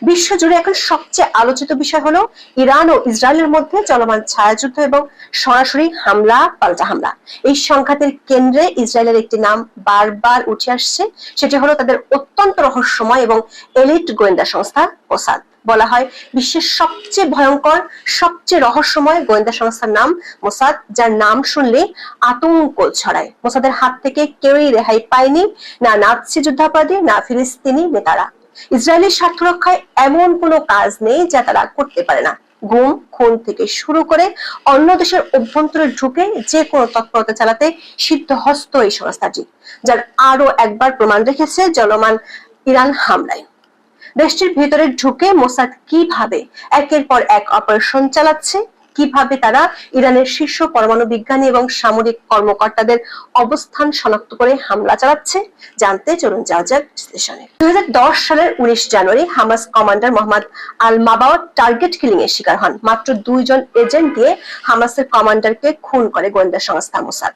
বিশ্বজুড়ে এখন সবচেয়ে আলোচিত বিষয় হলো ইরান ও ইসরায়েলের মধ্যে চলমান ছায়াযুদ্ধ এবং সরাসরি হামলা পাল্টা হামলা। এই সংঘাতের কেন্দ্রে ইসরায়েলের একটি নাম বারবার উঠে আসছে, সেটি হলো তাদের অত্যন্ত রহস্যময় এবং এলিট গোয়েন্দা সংস্থা মোসাদ। বলা হয় বিশ্বের সবচেয়ে ভয়ঙ্কর, সবচেয়ে রহস্যময় গোয়েন্দা সংস্থার নাম মোসাদ, যার নাম শুনলে আতঙ্ক ছড়ায়। মোসাদের হাত থেকে কেউই রেহাই পায়নি, না নাৎসি যুদ্ধাপরাধী, না ফিলিস্তিনি নেতারা। ইসরায়েলের স্বার্থ রক্ষায় এমন কোনো কাজ নেই যা তারা করতে পারে না। গুম খুন থেকে শুরু করে অন্য দেশের অভ্যন্তরে ঢুকে যে কোনো তৎপরতা চালাতে সিদ্ধহস্ত এই সংস্থাটি, যার আরো একবার প্রমাণ রেখেছে চলমান ইরান হামলায়। দেশটির ভেতরে ঢুকে মোসাদ কিভাবে একের পর এক অপারেশন চালাচ্ছে, কিভাবে তারা ইরানের শীর্ষ পরমাণু বিজ্ঞানী এবং সামরিক কর্মকর্তাদের অবস্থান শনাক্ত করে হামলা চালাচ্ছে, জানতে চলুন যাওয়া যাক বিশ্লেষণে। 2010 সালের 19 জানুয়ারি হামাস কমান্ডার মোহাম্মদ আল মাবাওয়াত টার্গেট কিলিং এর শিকার হন। মাত্র 2 জন এজেন্ট দিয়ে হামাসের কমান্ডারকে খুন করে গোয়েন্দা সংস্থা মোসাদ।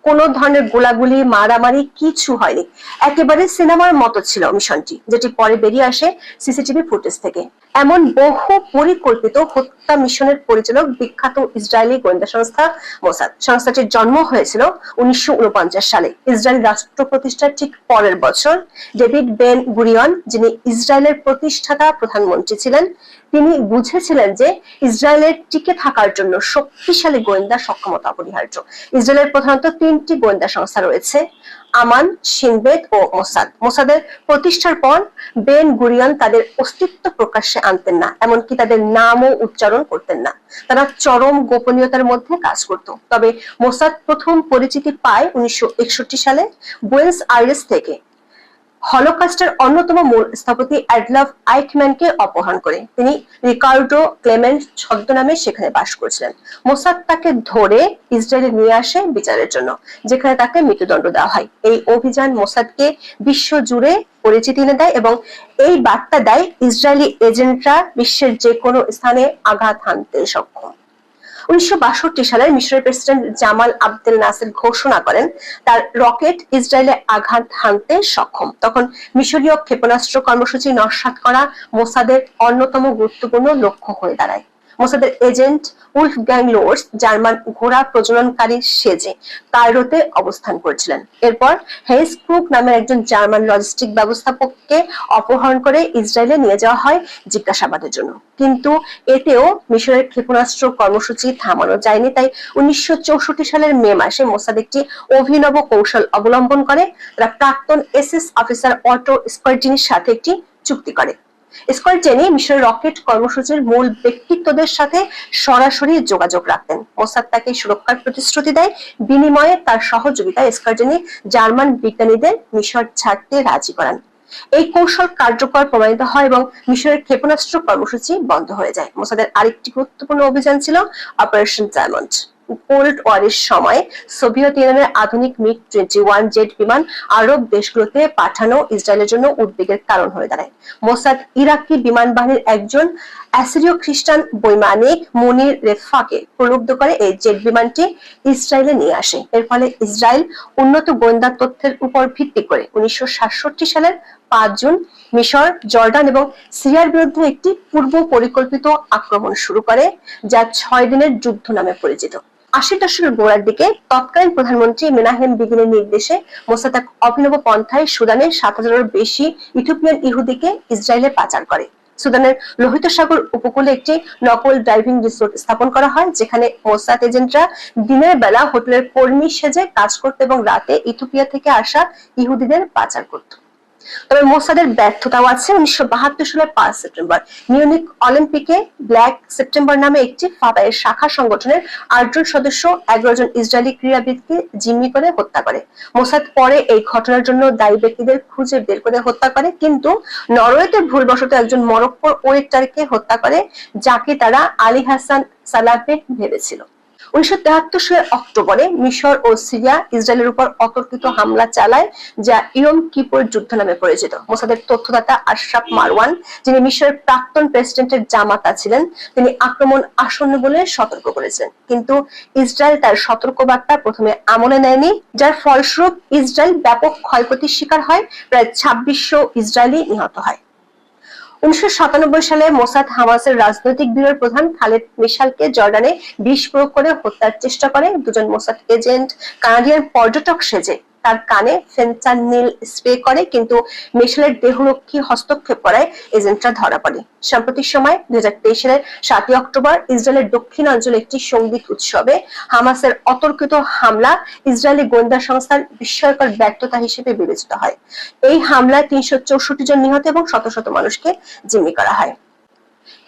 কোনো ধরনের গোলাগুলি, মারামারি কিছু হয়নি। একেবারে সিনেমার মতো ছিল মিশনটি, যেটি পরে বেরিয়ে আসে সিসিটিভি ফুটেজ থেকে। এমন বহু পরিকল্পিত হত্যা মিশনের পরিচালক বিখ্যাত ইসরায়েলি গোয়েন্দা সংস্থা মোসাদ। সংস্থাটির জন্ম হয়েছিল 1949 সালে। ইসরায়েল রাষ্ট্র প্রতিষ্ঠার ঠিক পরের বছর ডেভিড বেন গুরিয়ন, যিনি ইসরায়েলের প্রতিষ্ঠাতা প্রধানমন্ত্রী ছিলেন, তিনি বুঝেছিলেন যে ইসরায়েলের টিকে থাকার জন্য শক্তিশালী গোয়েন্দা সক্ষমতা অপরিহার্য। ইসরায়েলের প্রধানত 3টি গোয়েন্দা সংস্থা রয়েছে: আমান, শিন বেত ও মোসাদ। মোসাদের প্রতিষ্ঠার পর বেন গুরিয়ন তাদের অস্তিত্ব প্রকাশ্যে আনতেন না, এমনকি তাদের নামও উচ্চারণ করতেন না। তারা চরম গোপনীয়তার মধ্যে কাজ করত। তবে মোসাদ প্রথম পরিচিতি পায় 1961 সালে বুয়েন্স আইরেস থেকে। হলোকস্টের অন্যতম মূল স্থপতি অ্যাডলফ আইকম্যানকে অপহরণ করে। তিনি রিকার্ডো ক্লেমেন্ট ছদ্মনামে সেখানে বাস করছিলেন। মোসাদ তাকে ধরে ইসরায়েলে নিয়ে আসে বিচারের জন্য, যেখানে তাকে মৃত্যুদণ্ড দেওয়া হয়। এই অভিযান মোসাদকে বিশ্ব জুড়ে পরিচিতি এনে দেয় এবং এই বার্তা দেয় ইসরায়েলি এজেন্টরা বিশ্বের যে কোনো স্থানে আঘাত হানতে সক্ষম। 1962 সালের মিশরের প্রেসিডেন্ট জামাল আবদেল নাসের ঘোষণা করেন তার রকেট ইসরায়েলে আঘাত হানতে সক্ষম। তখন মিশরীয় ক্ষেপণাস্ত্র কর্মসূচি নস্যাৎ করা মোসাদের অন্যতম গুরুত্বপূর্ণ লক্ষ্য হয়ে দাঁড়ায়। মোসাদের এজেন্ট উলফগ্যাং লোর্স জার্মান ঘোড়া প্রজননকারী সেজে কায়রোতে অবস্থান করছিলেন। এরপর হেইস ক্রুক নামের একজন জার্মান লজিস্টিক ব্যবস্থাপককে অপহরণ করে ইসরায়েলে নিয়ে যাওয়া হয় জিজ্ঞাসাবাদের জন্য। কিন্তু এতেও মিশরের ক্ষেপণাস্ত্র কর্মসূচি থামানো যায়নি। তাই 1964 সালের মে মাসে মোসাদ একটি অভিনব কৌশল অবলম্বন করে। তারা প্রাক্তন এসএস অফিসার অটো স্কোয়ার্জিনির সাথে একটি চুক্তি করে। স্কোয়ার্জিনি মিশরের রকেট কর্মসূচির মূল ব্যক্তিত্বদের সাথে সরাসরি যোগাযোগ রাখতেন। মোসাদ তাকে সুরক্ষার প্রতিশ্রুতি দেয়, বিনিময়ে তার সহযোগিতায় স্কোয়ার্জিনি জার্মান বিজ্ঞানীদের মিশর ছাড়তে রাজি করান। এই কৌশল কার্যকর প্রমাণিত হয় এবং মিশরের ক্ষেপণাস্ত্র কর্মসূচি বন্ধ হয়ে যায়। মোসাদের আরেকটি গুরুত্বপূর্ণ অভিযান ছিল অপারেশন ডায়মন্ড। কোল্ড ওয়ারের সময় সোভিয়েত ইউনিয়নের আধুনিক মিগ-21 জেট বিমান আরব দেশগুলোতে পাঠানো ইসরায়েলের জন্য উদ্বেগের কারণ হয়ে দাঁড়ায়। মোসাদ ইরাকি বিমান বাহিনীর একজন অ্যাসিরীয় খ্রিস্টান বৈমানিক মুনির রেফাকে প্রলুব্ধ করে এই জেট বিমানটি ইসরায়েলে নিয়ে আসে। এর ফলে ইসরায়েল উন্নত গোয়েন্দা তথ্যের উপর ভিত্তি করে 1967 সালের 5 জুন মিশর, জর্ডান এবং সিরিয়ার বিরুদ্ধে একটি পূর্ব পরিকল্পিত আক্রমণ শুরু করে, যা 6 দিনের যুদ্ধ নামে পরিচিত। 80 দশকের গোড়ার দিকে তৎকালীন প্রধানমন্ত্রী মেনাহেম বিগিনের নির্দেশে মোসাদ এক অভিনব পন্থায় সুদানের 7,000-এর বেশি ইথিওপিয়ান ইহুদিকে ইসরায়েলে পাচার করে। সুদানের লোহিত সাগর উপকূলে একটি নকল ড্রাইভিং রিসোর্ট স্থাপন করা হয়, যেখানে মোসাদ এজেন্টরা দিনের বেলা হোটেলের কর্মী সেজে কাজ করত এবং রাতে ইথিওপিয়া থেকে আসা ইহুদিদের পাচার করত। তবে মোসাদের ব্যর্থতাও আছে। 1972 সালের 5 সেপ্টেম্বর মিউনিক অলিম্পিকে ব্ল্যাক সেপ্টেম্বর নামে একটি ফাতাহের শাখা সংগঠনের 8 জন সদস্য 11 জন ইসরায়েলি ক্রীড়াবিদকে জিম্মি করে হত্যা করে। মোসাদ পরে এই ঘটনার জন্য দায়ী ব্যক্তিদের খুঁজে বের করে হত্যা করে, কিন্তু নরওয়েতে ভুলবশত একজন মরক্কোর ওয়েটারকে হত্যা করে, যাকে তারা আলী হাসান সালাফে ভেবেছিল। 1973 সালের অক্টোবরে মিশর ও সিরিয়া ইসরায়েলের উপর অতর্কিত হামলা চালায়, যা ইয়ম কিপুর যুদ্ধ নামে পরিচিত। মোসাদের তথ্যদাতা আশরাফ মারওয়ান, যিনি মিশরের প্রাক্তন প্রেসিডেন্টের জামাতা ছিলেন, তিনি আক্রমণ আসন্ন বলে সতর্ক করেছিলেন, কিন্তু ইসরায়েল তার সতর্কবার্তা প্রথমে আমলে নেয়নি, যার ফলস্বরূপ ইসরায়েল ব্যাপক ক্ষয়ক্ষতির শিকার হয়। প্রায় 2600 ইসরায়েলি নিহত হয়। 1997 সালে মোসাদ হামাসের রাজনৈতিক ব্যুরোর প্রধান খালেদ মিশালকে জর্ডানে বিষ প্রয়োগ করে হত্যার চেষ্টা করে। দুজন মোসাদ এজেন্ট কানাডিয়ান পর্যটক সেজে তার কানে ফেনটানিল স্প্রে করে, কিন্তু মিশেলের দেহরক্ষী হস্তক্ষেপ করায় এজেন্টরা ধরা পড়ে। সাম্প্রতিক সময় 2023 সালের 7 অক্টোবর ইসরায়েলের দক্ষিণাঞ্চলে একটি সঙ্গীত উৎসবে হামাসের অতর্কিত হামলা ইসরায়েলি গোয়েন্দা সংস্থার বিস্ময়কর ব্যর্থতা হিসেবে বিবেচিত হয়। এই হামলায় 364 জন নিহত এবং শত শত মানুষকে জিম্মি করা হয়।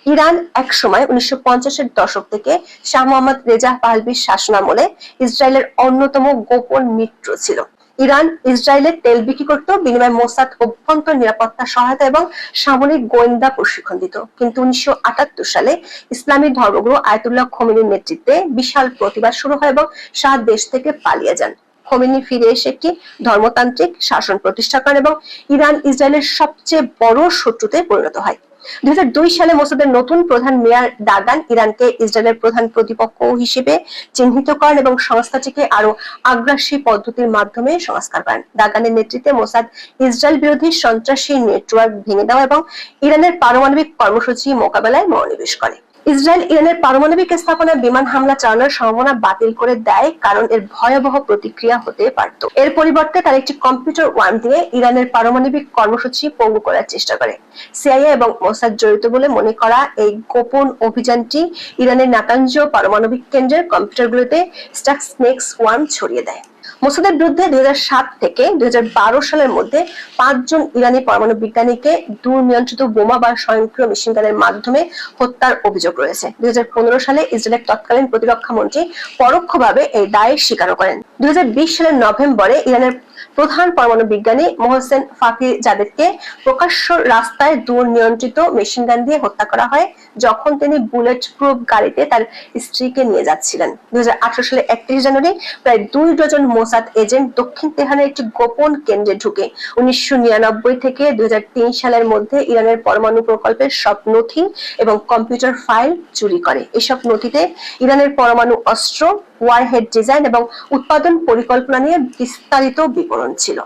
ইরান একসময় 1950-এর দশক থেকে শাহ মোহাম্মদ রেজা পাহলভির শাসনামলে ইসরায়েলের অন্যতম গোপন মিত্র ছিল। ইরান ইসরায়েলে তেল বিক্রি করত, বিনিময়ে মোসাদ অভ্যন্তর নিরাপত্তা সহায়তা এবং সামরিক গোয়েন্দা প্রশিক্ষণ দিত। কিন্তু 1978 সালে ইসলামী ধর্মগুরু আয়াতুল্লাহ খোমেনির নেতৃত্বে বিশাল প্রতিবাদ শুরু হয় এবং শাহ দেশ থেকে পালিয়ে যান। খোমেনি ফিরে এসে একটি ধর্মতান্ত্রিক শাসন প্রতিষ্ঠা করেন এবং ইরান ইসরায়েলের সবচেয়ে বড় শত্রুতে পরিণত হয়। 2002 সালে মোসাদের নতুন প্রধান মেয়ার দাগান ইরানকে ইসরায়েলের প্রধান প্রতিপক্ষ হিসেবে চিহ্নিত করেন এবং সংস্থাটিকে আরো আগ্রাসী পদ্ধতির মাধ্যমে সংস্কার করেন। দাগানের নেতৃত্বে মোসাদ ইসরায়েল বিরোধী সন্ত্রাসী নেটওয়ার্ক ভেঙে দেওয়া এবং ইরানের পারমাণবিক কর্মসূচি মোকাবেলায় মনোনিবেশ করে। ইসরায়েল ইরানের পারমাণবিক স্থাপনায় বিমান হামলা চালানোর সম্ভাবনা বাতিল করে দেয়, কারণ এর ভয়াবহ প্রতিক্রিয়া হতে পারত। এর পরিবর্তে তার একটি কম্পিউটার ওয়ার্ম দিয়ে ইরানের পারমাণবিক কর্মসূচি পঙ্গু করার চেষ্টা করে। সিআইএ এবং মোসাদ জড়িত বলে মনে করা এই গোপন অভিযানটি ইরানের নাতাঞ্জ পারমাণবিক কেন্দ্রের কম্পিউটারগুলোতে স্টাক্সনেক্স ওয়ার্ম ছড়িয়ে দেয়। মোসাদের বিরুদ্ধে 2007 থেকে 2012 সালের মধ্যে 5 জন ইরানি পরমাণু বিজ্ঞানীকে দূরনিয়ন্ত্রিত বোমা বা স্বয়ংক্রিয় মেশিনগানের মাধ্যমে হত্যার অভিযোগ রয়েছে। 2015 সালে ইসরায়েলের তৎকালীন প্রতিরক্ষা মন্ত্রী পরোক্ষভাবে এই দায় স্বীকার করেন। 2020 সালের নভেম্বরে ইরানের প্রধান পরমাণু বিজ্ঞানী মোহসেন ফাখিজাদেদকে প্রকাশ্য রাস্তায় দূরনিয়ন্ত্রিত মেশিনগান দিয়ে হত্যা করা হয়, যখন তিনি বুলেট প্রুফ গাড়িতে তার স্ত্রীকে নিয়ে যাচ্ছিলেন। 2018 সালে 31 জানুয়ারি প্রায় 2 ডজন মোসাদ এজেন্ট দক্ষিণ তেহরানের একটি গোপন কেন্দ্রে ঢুকে 1999 থেকে 2003 সালের মধ্যে ইরানের পরমাণু প্রকল্পের সব নথি এবং কম্পিউটার ফাইল চুরি করে। এসব নথিতে ইরানের পরমাণু অস্ত্র, ওয়ারহেড ডিজাইন এবং উৎপাদন পরিকল্পনা নিয়ে বিস্তারিত বিবরণ ছিল।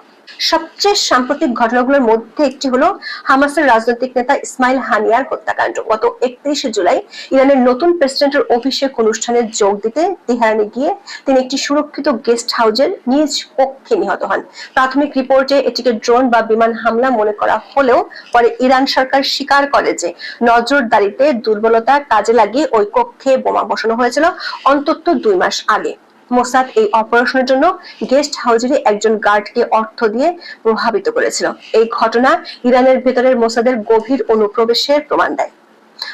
সবচেয়ে সাম্প্রতিক ঘটনাগুলোর মধ্যে একটি হলো হামাসের রাজনৈতিক নেতা ইসমাইল হানিয়ার হত্যাকাণ্ড। গত 31 জুলাই ইরানের নতুন প্রেসিডেন্টের অভিষেক অনুষ্ঠানে যোগ দিতে তেহরানে গিয়ে তিনি একটি সুরক্ষিত গেস্ট হাউসের নিজ কক্ষে নিহত হন। প্রাথমিক রিপোর্টে এটিকে ড্রোন বা বিমান হামলা মনে করা হলেও পরে ইরান সরকার স্বীকার করে যে নজরদারিতে দুর্বলতা কাজে লাগিয়ে ওই কক্ষে বোমা বসানো হয়েছিল অন্তত 2 মাস আগে। মোসাদ এই অপারেশনের জন্য গেস্ট হাউজেরই একজন গার্ডকে অর্থ দিয়ে প্রভাবিত করেছিল। এই ঘটনা ইরানের ভেতরের মোসাদের গভীর অনুপ্রবেশের প্রমাণ দেয়।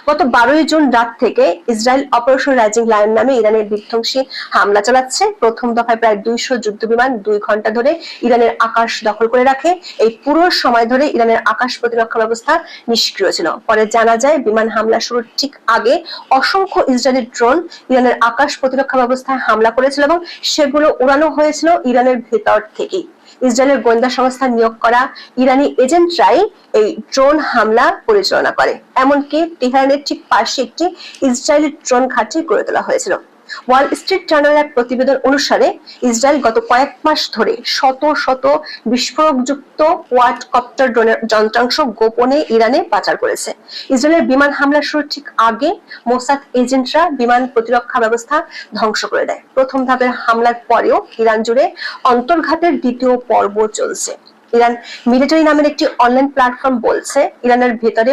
গত 12 জুন রাত থেকে ইসরায়েল অপারেশন রাইজিং লায়ন নামে ইরানের বিধ্বংসী হামলা চালাচ্ছে। প্রথম দফায় প্রায় 200 যুদ্ধ বিমান 2 ঘন্টা ধরে ইরানের আকাশ দখল করে রাখে। এই পুরো সময় ধরে ইরানের আকাশ প্রতিরক্ষা ব্যবস্থা নিষ্ক্রিয় ছিল। পরে জানা যায় বিমান হামলা শুরুর ঠিক আগে অসংখ্য ইসরায়েলি ড্রোন ইরানের আকাশ প্রতিরক্ষা ব্যবস্থায় হামলা করেছিল এবং সেগুলো উড়ানো হয়েছিল ইরানের ভেতর থেকেই। ইসরায়েলের গোয়েন্দা সংস্থা নিয়োগ করা ইরানি এজেন্টরাই এই ড্রোন হামলা পরিচালনা করে। এমনকি তেহরানের ঠিক পাশে একটি ইসরায়েলি ড্রোন ঘাঁটি গড়ে তোলা হয়েছিল। ওয়াল স্ট্রিট জার্নালের এক প্রতিবেদন অনুসারে ইসরায়েল গত কয়েক মাস ধরে শত শত বিস্ফোরকযুক্ত কোয়াডকপ্টার ড্রোনের যন্ত্রাংশ গোপনে ইরানে পাচার করেছে। ইসরায়েলের বিমান হামলা শুরুর ঠিক আগে মোসাদ এজেন্টরা বিমান প্রতিরক্ষা ব্যবস্থা ধ্বংস করে দেয়। প্রথম ধাপের হামলার পরেও ইরান জুড়ে অন্তর্ঘাতের দ্বিতীয় পর্ব চলছে। ইরান মিলিটারি নামের একটি অনলাইন প্ল্যাটফর্ম বলছে ইরানের ভেতরে